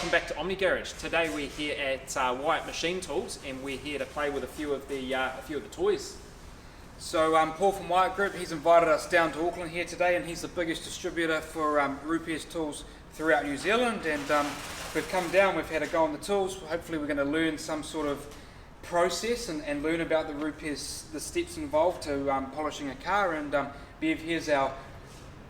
welcome back to Omni Garage. Today we're here at Wyatt Machine Tools, and we're here to play with a few of the toys. So Paul from Wyatt Group, he's invited us down to Auckland here today, and he's the biggest distributor for Rupes tools throughout New Zealand. And we've come down, we've had a go on the tools. Hopefully we're going to learn some sort of process and learn about the Rupes, the steps involved to polishing a car. And Bev, here's our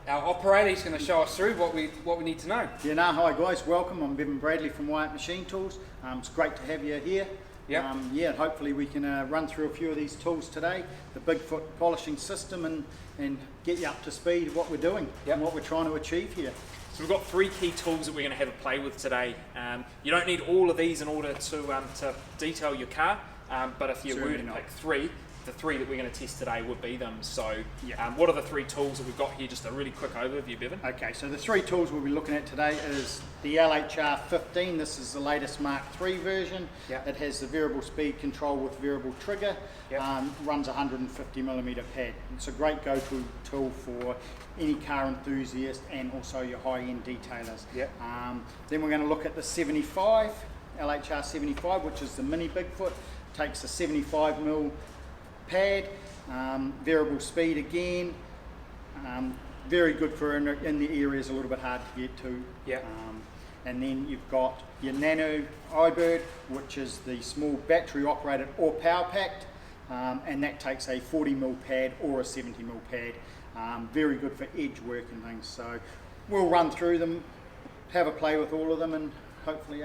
operator. He's going to show us through what we need to know. Yeah, no, hi guys, welcome. I'm Bevan Bradley from Wyatt Machine Tools. It's great to have you here. Yep. Yeah, hopefully we can run through a few of these tools today, the BigFoot polishing system, and get you up to speed of what we're doing and what we're trying to achieve here. So we've got three key tools that we're going to have a play with today. You don't need all of these in order to detail your car, but if you were to pick three, the three that we're going to test today would be them. So what are the three tools that we've got here? Just a really quick overview, Bevan. Okay, so the three tools we'll be looking at today is the LHR15. This is the latest Mark III version. It has the variable speed control with variable trigger. Runs 150mm pad. It's a great go-to tool for any car enthusiast and also your high-end detailers. Then we're going to look at the 75, LHR75, which is the mini BigFoot. Takes a 75mm pad, variable speed again, very good for in the areas a little bit hard to get to. And then you've got your Nano iBrid, which is the small battery operated or power packed, and that takes a 40mm pad or a 70mm pad. Very good for edge work and things. So we'll run through them, have a play with all of them, and hopefully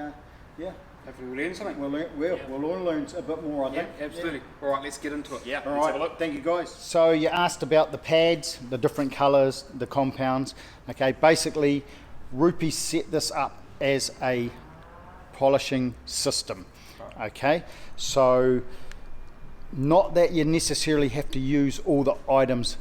Hopefully we'll learn something. We'll all learn a bit more, I think. Absolutely. All right, let's get into it. All let's right, have a look. Thank you guys. So you asked about the pads, the different colours, the compounds. Okay, basically Rupes set this up as a polishing system. Okay, so not that you necessarily have to use all the items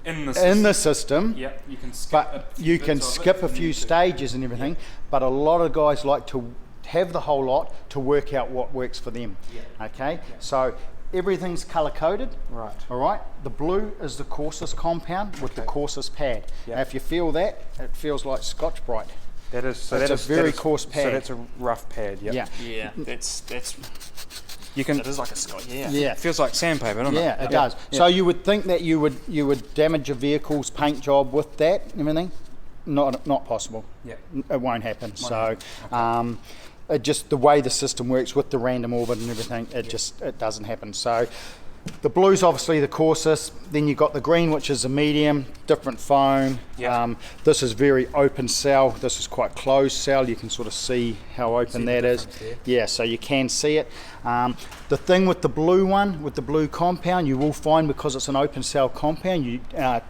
in the system. You can skip but you can skip a few stages and everything, but a lot of guys like to have the whole lot to work out what works for them. Okay, so everything's color coded. All right, the blue is the coarsest compound with the coarsest pad. Now if you feel that, it feels like Scotch Brite. That is so. It's a very coarse pad. So that's a rough pad. That's you can. It is like a Scotch. It feels like sandpaper, doesn't it? Yeah, it does. So you would think that you would damage a vehicle's paint job with that and everything. Not possible. It won't happen. It just the way the system works with the random orbit and everything, it doesn't happen. So the blue's obviously the coarsest. Then you've got the green, which is a medium, different foam. This is very open cell. This is quite closed cell. You can sort of see how open that is. So you can see it. The thing with the blue one, with the blue compound, you will find because it's an open cell compound,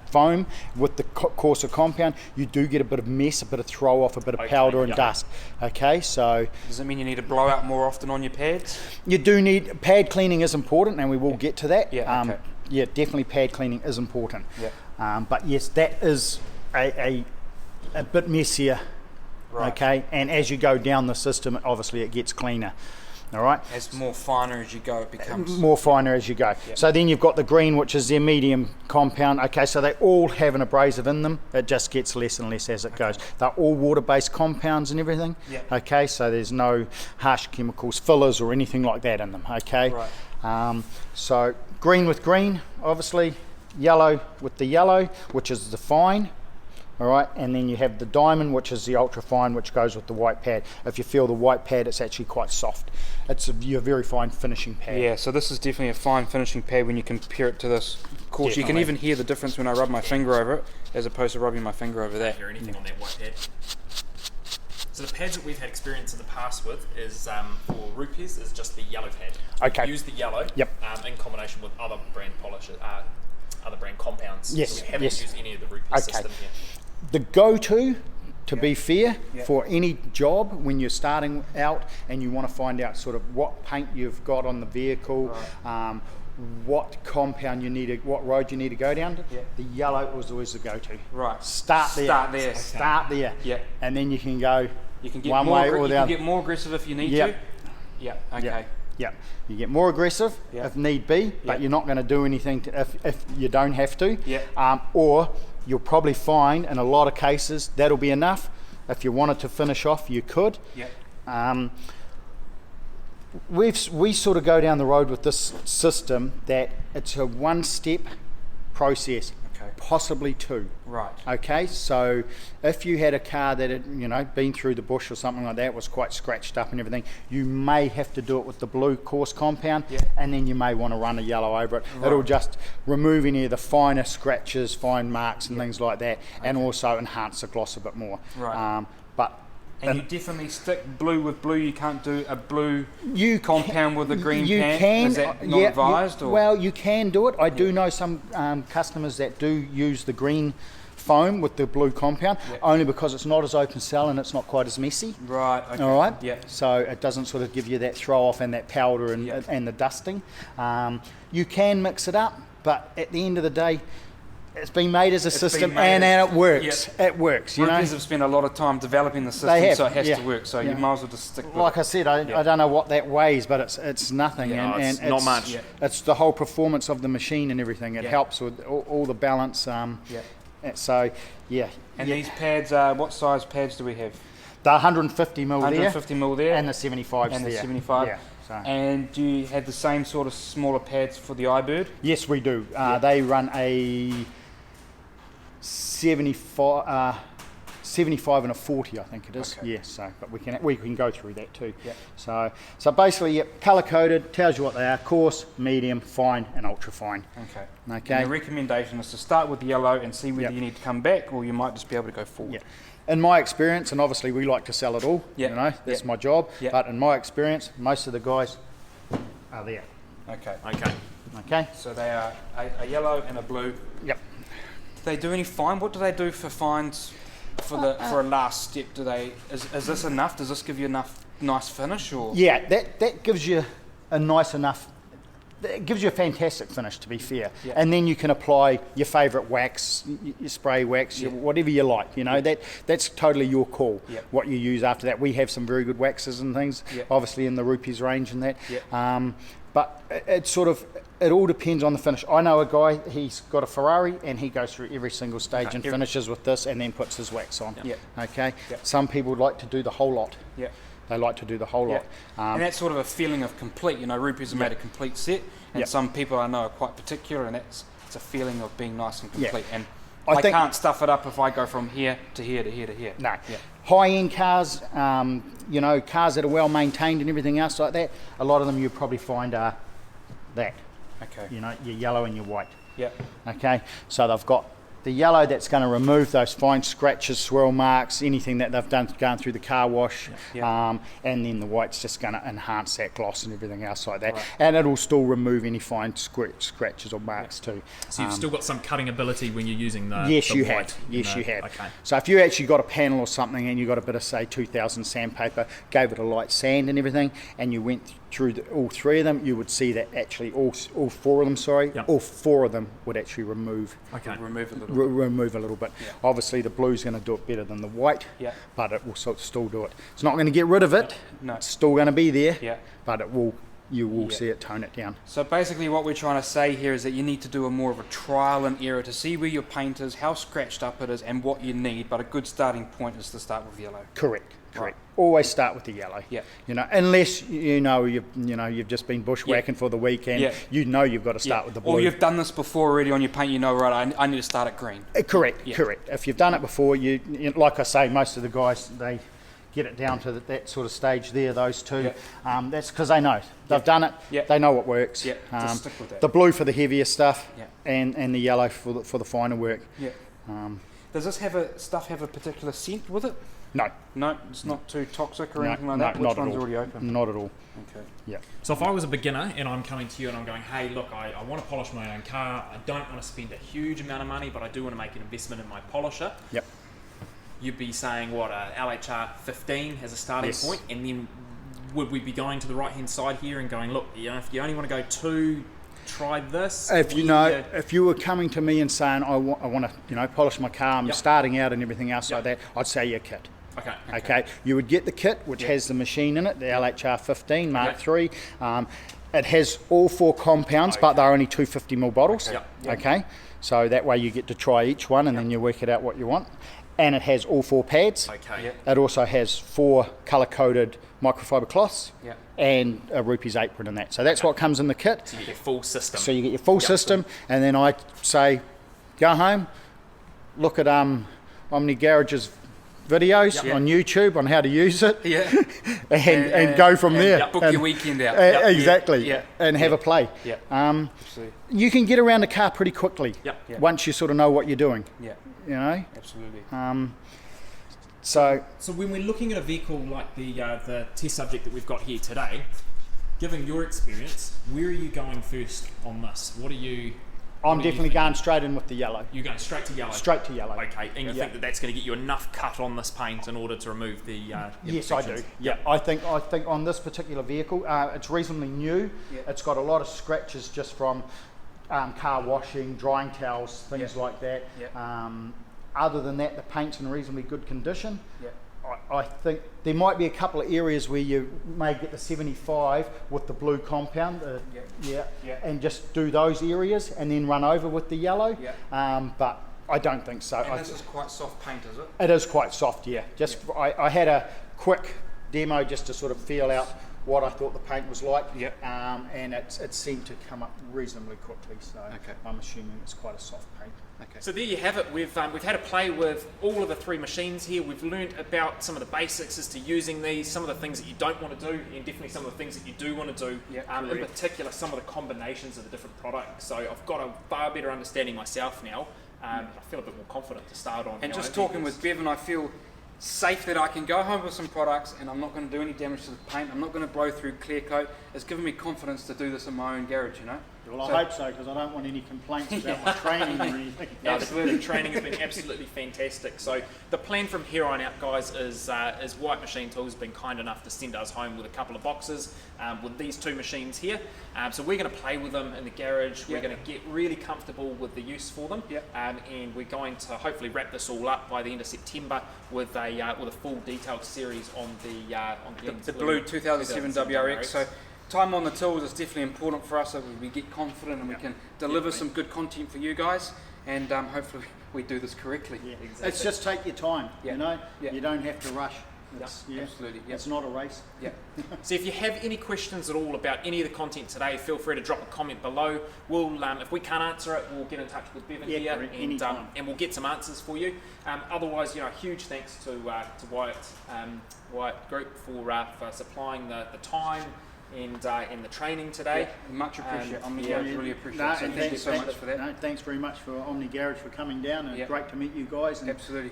foam with the coarser compound, you do get a bit of mess, a bit of throw off, a bit of powder and dust. Okay, so does it mean you need to blow out more often on your pads? You do need pad cleaning is important, and we will get to that. Definitely pad cleaning is important. But yes, that is a bit messier. Okay, and as you go down the system, obviously it gets cleaner. All right. As more finer as you go, it becomes more finer as you go. So then you've got the green, which is their medium compound. Okay, so they all have an abrasive in them. It just gets less and less as it goes. They're all water-based compounds and everything. Okay, so there's no harsh chemicals, fillers, or anything like that in them. Okay. So green with green, obviously. Yellow with the yellow, which is the fine. All right, and then you have the diamond, which is the ultra fine, which goes with the white pad. If you feel the white pad, it's actually quite soft. It's a very fine finishing pad. Yeah, so this is definitely a fine finishing pad when you compare it to this coarse. You can even hear the difference when I rub my finger over it, as opposed to rubbing my finger over that. Hear anything on that white pad? So the pads that we've had experience in the past with is for Rupes is just the yellow pad. Okay. We use the yellow in combination with other brand polishes, other brand compounds. So we haven't used any of the Rupes system here. The go-to, to be fair, for any job when you're starting out and you want to find out sort of what paint you've got on the vehicle, what compound you need, what road you need to go down to, the yellow was always the go-to. Start there. And then you can go one way or the other. You can get more aggressive if you need to. You get more aggressive if need be, but you're not going to do anything if you don't have to. Or you'll probably find in a lot of cases that'll be enough. If you wanted to finish off, you could. Yep. We sort of go down the road with this system that it's a one-step process, possibly two. Right. Okay, so if you had a car that had, you know, been through the bush or something like that, was quite scratched up and everything, you may have to do it with the blue coarse compound, and then you may want to run a yellow over it. Right. It'll just remove any of the finer scratches, fine marks and things like that, and also enhance the gloss a bit more. Right. And you definitely stick blue with blue. You can't do a blue compound with a green pan. Is that not advised? Or? Well, you can do it. I do know some customers that do use the green foam with the blue compound, only because it's not as open cell and it's not quite as messy. Right. Okay. All right. Yeah. So it doesn't sort of give you that throw off and that powder and the dusting. You can mix it up, but at the end of the day, it's been made as a system, and it works. It works. You know, Rupes have spent a lot of time developing the system, so it has to work. So you might as well just stick with it. Like I said, I don't know what that weighs, but it's nothing, and it's not much. It's the whole performance of the machine and everything. It helps with all the balance. So And these pads, what size pads do we have? The 150 mil 150 mil there, and the 75s and there. the 75. Yeah. So. And do you have the same sort of smaller pads for the iBrid? Yes, we do. They run a 75 and a 40, I think it is. Okay. Yeah. So, but we can go through that too. Yeah. So basically, color coded, tells you what they are: coarse, medium, fine, and ultra fine. Okay. Okay. And the recommendation is to start with yellow and see whether you need to come back, or you might just be able to go forward. Yeah. In my experience, and obviously we like to sell it all. You know, that's my job. But in my experience, most of the guys are there. Okay. Okay. So they are a yellow and a blue. Yep. Do they do any fine? What do they do for fines for a last step? Do they is this enough? Does this give you enough nice finish, or? Yeah, that gives you a nice enough. It gives you a fantastic finish, to be fair. And then you can apply your favourite wax, your spray wax, whatever you like. You know, that's totally your call. What you use after that. We have some very good waxes and things, obviously in the Rupes range and that. But it all depends on the finish. I know a guy, he's got a Ferrari and he goes through every single stage and finishes with this and then puts his wax on. Okay. Some people like to do the whole lot. They like to do the whole lot. And that's sort of a feeling of complete. You know, Rupes have made a complete set, and some people I know are quite particular, and it's a feeling of being nice and complete. And I can't stuff it up if I go from here to here to here to here. No. High-end cars, you know, cars that are well maintained and everything else like that, a lot of them you'll probably find are that. Okay. You know, your yellow and your white. Yep. Okay. So they've got the yellow that's going to remove those fine scratches, swirl marks, anything that they've done going through the car wash, and then the white's just going to enhance that gloss and everything else like that, and it'll still remove any fine scratches or marks too. So you've still got some cutting ability when you're using the white. Yes, you have. Okay. So if you actually got a panel or something and you got a bit of, say, 2000 sandpaper, gave it a light sand and everything, and you went through all three of them, you would see that actually all four of them would actually remove. Okay. Remove a little bit. Obviously the blue's going to do it better than the white, but it will still do it. It's not going to get rid of it. No. It's still going to be there, but you will see it tone it down. So basically what we're trying to say here is that you need to do more of a trial and error to see where your paint is, how scratched up it is, and what you need, but a good starting point is to start with yellow. Correct. Always start with the yellow. You know, unless you've just been bushwhacking for the weekend. You know you've got to start with the blue. Or you've done this before already on your paint. You know, right? I need to start at green. Correct. If you've done it before, you like I say, most of the guys they get it down to that sort of stage there. Those two. That's because they know they've done it. They know what works. Just stick with that. The blue for the heavier stuff, and the yellow for the finer work. Does this have a particular scent with it? No, it's not too toxic or anything like that. Which one's already open? Not at all. Okay. So if I was a beginner and I'm coming to you and I'm going, hey, look, I want to polish my own car. I don't want to spend a huge amount of money, but I do want to make an investment in my polisher. You'd be saying what, a LHR15 as a starting point, and then would we be going to the right hand side here and going, look, you know, if you only want to go 2, try this. If you were coming to me and saying I want to polish my car, I'm starting out and everything else like that, I'd say your kit. Okay. You would get the kit which has the machine in it, the LHR15 Mark III. It has all 4 compounds, but they're only 250ml bottles. Okay, so that way you get to try each one and then you work it out what you want. and it has all 4 pads. Okay. Yep. It also has 4 colour-coded microfiber cloths Yep. and a Rupes apron in that. So that's what comes in the kit. So you get your full system. So you get your full system, and then I say, go home, look at Omni Garage's videos Yep. on YouTube on how to use it, Yeah. and go from there. Book And- your weekend out. Exactly, Yeah. and have a play. Yeah. Absolutely. You can get around the car pretty quickly Yep. once you sort of know what you're doing, Yeah. you know. Absolutely. So So when we're looking at a vehicle like the test subject that we've got here today, given your experience, where are you going first on this? What are you? I'm definitely going straight in with the yellow. You're going straight to yellow. Straight to yellow. Okay, and you think that that's going to get you enough cut on this paint in order to remove the Yes, I do. imperfections? Yeah, I think on this particular vehicle, it's reasonably new. Yeah. It's got a lot of scratches just from car washing, drying towels, things like that. Yeah. Other than that, the paint's in reasonably good condition. Yeah. I think there might be a couple of areas where you may get the 75 with the blue compound, Yeah. and just do those areas and then run over with the yellow. Yeah. But I don't think so. And this is quite soft paint, is it? It is quite soft, yeah. I had a quick demo just to sort of feel out what I thought the paint was like, Yeah. and it seemed to come up reasonably quickly. So Okay. I'm assuming it's quite a soft paint. Okay. So there you have it. We've had a play with all of the 3 machines here. We've learned about some of the basics as to using these, some of the things that you don't want to do, and definitely some of the things that you do want to do. Yeah, in particular, some of the combinations of the different products. So I've got a far better understanding myself now. I feel a bit more confident to start on. And how just I do talking this. with Bevan, I feel safe that I can go home with some products and I'm not going to do any damage to the paint. I'm not going to blow through clear coat. It's given me confidence to do this in my own garage, you know. Well, So- I hope so, because I don't want any complaints about my training or anything. No, the training has been absolutely fantastic. So the plan from here on out, guys, is Wyatt Machine Tools has been kind enough to send us home with a couple of boxes with these 2 machines here. So we're going to play with them in the garage. We're going to get really comfortable with the use for them, and we're going to hopefully wrap this all up by the end of September with a full detailed series on the blue 2007 WRX. So time on the tools is definitely important for us so we get confident and we can deliver some good content for you guys, and hopefully we do this correctly. Yeah. Exactly. It's just take your time, Yeah. you know. Yeah. You don't have to rush. Absolutely. Yeah. It's not a race. Yeah. So if you have any questions at all about any of the content today, feel free to drop a comment below. We'll, if we can't answer it, we'll get in touch with Bevan here and we'll get some answers for you. Otherwise, huge thanks to Wyatt Group for supplying the time and the training today. Much appreciated. I'm Yeah, really appreciate it. So thank you so much for that. No, thanks very much for Omni Garage for coming down, and Yeah. great to meet you guys. And, Absolutely.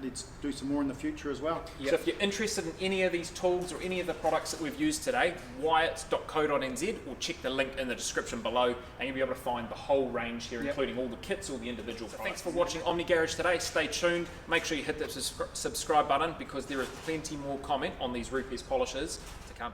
Let's do some more in the future as well. So if you're interested in any of these tools or any of the products that we've used today, wyatt.co.nz, or check the link in the description below and you'll be able to find the whole range here, including all the kits, all the individual products. Thanks for watching Omni Garage today. Stay tuned. Make sure you hit that subscribe button because there is plenty more comment on these Rupes polishers to come.